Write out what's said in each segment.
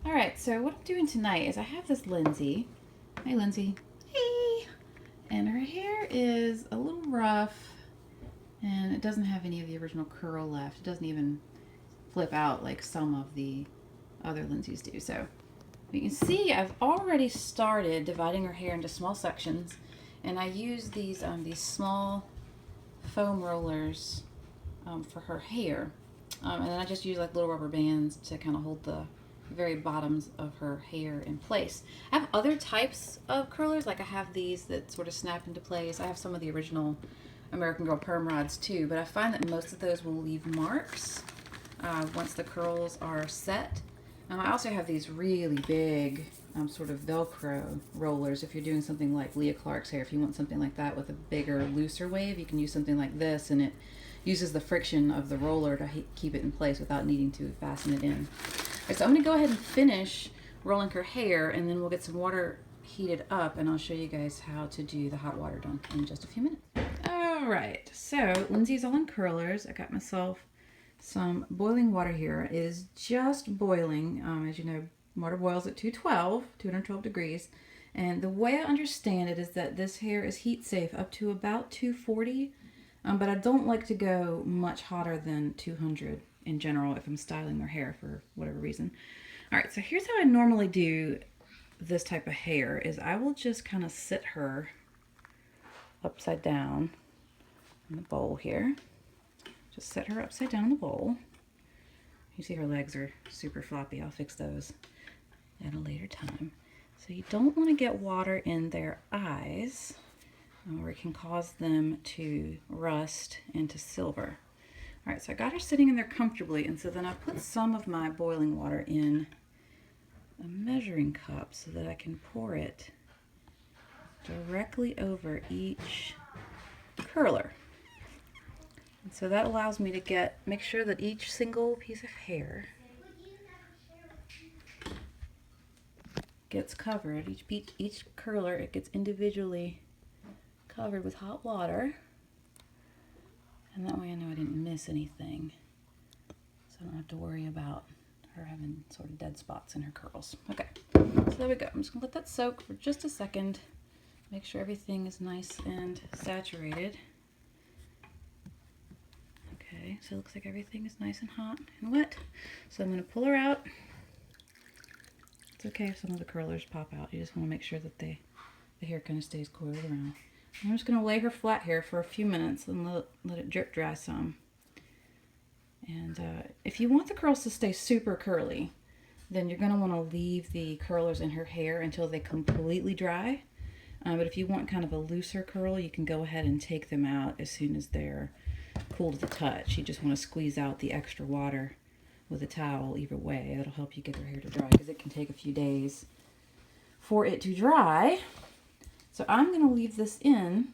All right, so what I'm doing tonight is I have this Lindsey. Hey, Lindsey. Hey. And her hair is a little rough, and it doesn't have any of the original curl left. It doesn't even flip out like some of the other Lindseys do. So you can see I've already started dividing her hair into small sections, and I use these small foam rollers for her hair. And then I just use like little rubber bands to kind of hold the very bottoms of her hair in place. I have other types of curlers, like I have these that sort of snap into place. I have some of the original American Girl perm rods too, but I find that most of those will leave marks once the curls are set. I also have these really big sort of Velcro rollers. If you're doing something like Leah Clark's hair, if you want something like that with a bigger, looser wave, you can use something like this, and it uses the friction of the roller to keep it in place without needing to fasten it in. Right, so I'm going to go ahead and finish rolling her hair, and then we'll get some water heated up, and I'll show you guys how to do the hot water dunk in just a few minutes. All right, so Lindsey's all in curlers. I got myself some boiling water here. It is just boiling. As you know, water boils at 212 degrees. And the way I understand it is that this hair is heat safe up to about 240. But I don't like to go much hotter than 200 in general if I'm styling their hair for whatever reason. All right, so here's how I normally do this type of hair is I will just kind of sit her upside down in the bowl here. Just set her upside down in the bowl. You see her legs are super floppy. I'll fix those at a later time. So you don't want to get water in their eyes, or it can cause them to rust into silver. All right, so I got her sitting in there comfortably, and so then I put some of my boiling water in a measuring cup so that I can pour it directly over each curler. And so that allows me to make sure that each single piece of hair gets covered. Each curler, it gets individually covered with hot water. And that way I know I didn't miss anything. So I don't have to worry about her having sort of dead spots in her curls. Okay, so there we go. I'm just gonna let that soak for just a second. Make sure everything is nice and saturated. Okay, so it looks like everything is nice and hot and wet. So I'm going to pull her out. It's okay if some of the curlers pop out. You just want to make sure that the hair kind of stays coiled around. I'm just going to lay her flat here for a few minutes and let it drip dry some. And if you want the curls to stay super curly, then you're going to want to leave the curlers in her hair until they completely dry. But if you want kind of a looser curl, you can go ahead and take them out as soon as they're cool to the touch. You just want to squeeze out the extra water with a towel either way. That'll help you get their hair to dry because it can take a few days for it to dry. So I'm going to leave this in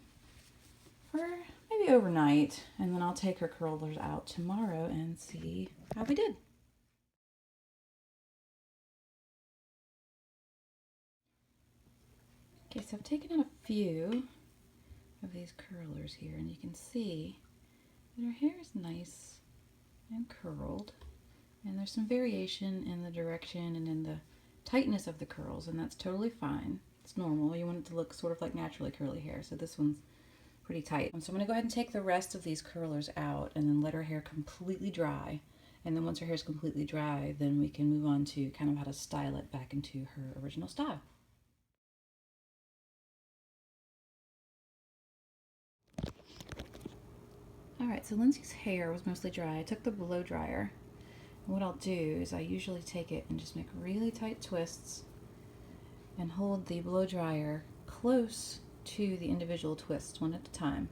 for maybe overnight, and then I'll take her curlers out tomorrow and see how we did. Okay, so I've taken out a few of these curlers here, and you can see that her hair is nice and curled, and there's some variation in the direction and in the tightness of the curls, and that's totally fine. It's normal. You want it to look sort of like naturally curly hair, so this one's pretty tight. So I'm going to go ahead and take the rest of these curlers out and then let her hair completely dry, and then once her hair is completely dry, then we can move on to kind of how to style it back into her original style. Alright, so Lindsey's hair was mostly dry. I took the blow dryer, and what I'll do is I usually take it and just make really tight twists and hold the blow dryer close to the individual twists one at a time.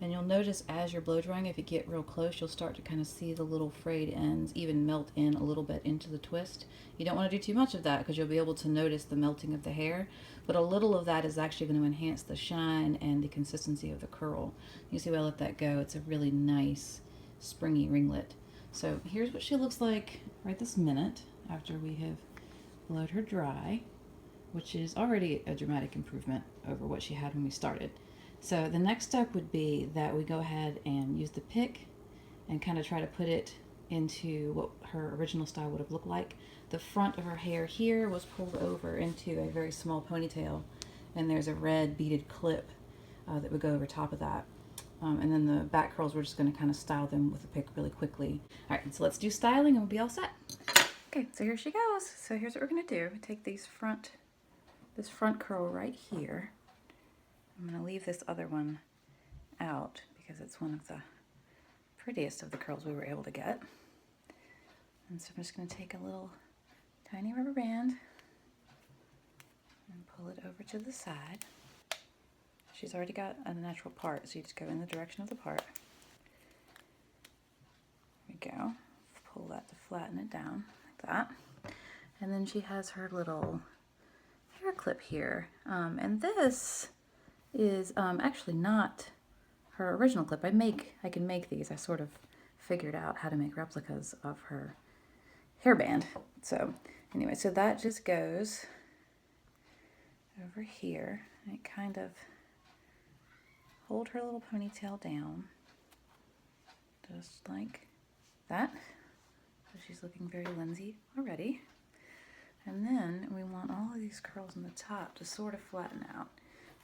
And you'll notice as you're blow drying, if you get real close, you'll start to kind of see the little frayed ends even melt in a little bit into the twist. You don't want to do too much of that because you'll be able to notice the melting of the hair, but a little of that is actually going to enhance the shine and the consistency of the curl. You see why I let that go. It's a really nice springy ringlet. So here's what she looks like right this minute after we have blowed her dry, which is already a dramatic improvement over what she had when we started. So the next step would be that we go ahead and use the pick and kind of try to put it into what her original style would have looked like. The front of her hair here was pulled over into a very small ponytail, and there's a red beaded clip that would go over top of that. And then the back curls, we're just going to kind of style them with a pick really quickly. All right, so let's do styling and we'll be all set. Okay, so here she goes. So here's what we're going to do. Take this front curl right here. I'm going to leave this other one out because it's one of the prettiest of the curls we were able to get. And so I'm just going to take a little tiny rubber band and pull it over to the side. She's already got a natural part, so you just go in the direction of the part. There we go. Pull that to flatten it down like that. And then she has her little hair clip here. And this is actually not her original clip. I can make these. I sort of figured out how to make replicas of her hairband. So anyway, so that just goes over here. And it kind of hold her little ponytail down, just like that. So she's looking very Lindsey already. And then we want all of these curls on the top to sort of flatten out.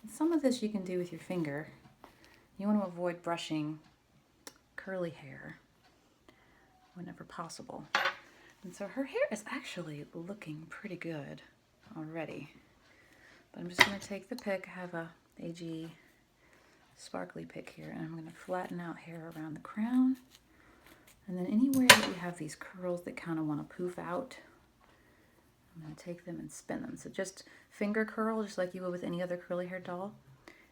And some of this you can do with your finger. You want to avoid brushing curly hair whenever possible. And so her hair is actually looking pretty good already. But I'm just going to take the pick. I have a AG sparkly pick here, and I'm going to flatten out hair around the crown. And then anywhere that you have these curls that kind of want to poof out, I'm going to take them and spin them. So just finger curl, just like you would with any other curly hair doll.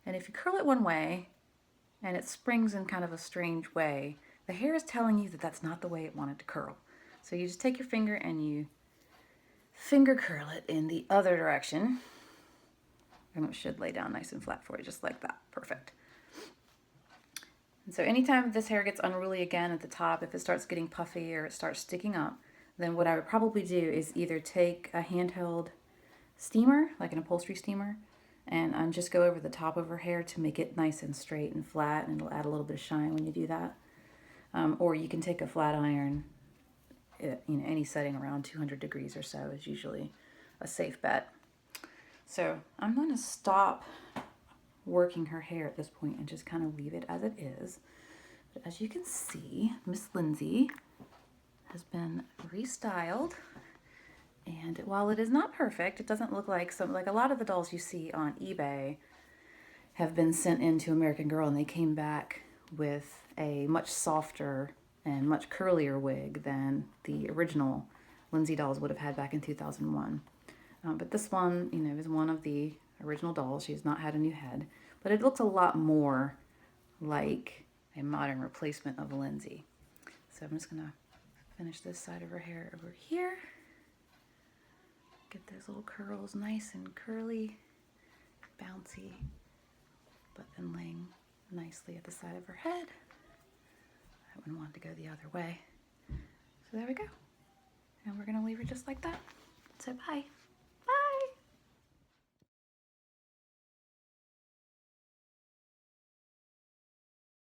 And if you curl it one way, and it springs in kind of a strange way, the hair is telling you that that's not the way it wanted to curl. So you just take your finger and you finger curl it in the other direction. And it should lay down nice and flat for you, just like that. Perfect. And so anytime this hair gets unruly again at the top, if it starts getting puffy or it starts sticking up, then what I would probably do is either take a handheld steamer, like an upholstery steamer, and just go over the top of her hair to make it nice and straight and flat, and it'll add a little bit of shine when you do that. Or you can take a flat iron, any setting around 200 degrees or so is usually a safe bet. So I'm going to stop working her hair at this point and just kind of leave it as it is. But as you can see, Miss Lindsey has been restyled, and while it is not perfect, it doesn't look like a lot of the dolls you see on eBay have been sent into American Girl, and they came back with a much softer and much curlier wig than the original Lindsey dolls would have had back in 2001. But this one, is one of the original dolls. She's not had a new head, but it looks a lot more like a modern replacement of Lindsey. So I'm just gonna finish this side of her hair over here. Get those little curls nice and curly, bouncy, but then laying nicely at the side of her head. I wouldn't want to go the other way. So there we go. And we're gonna leave her just like that. So bye.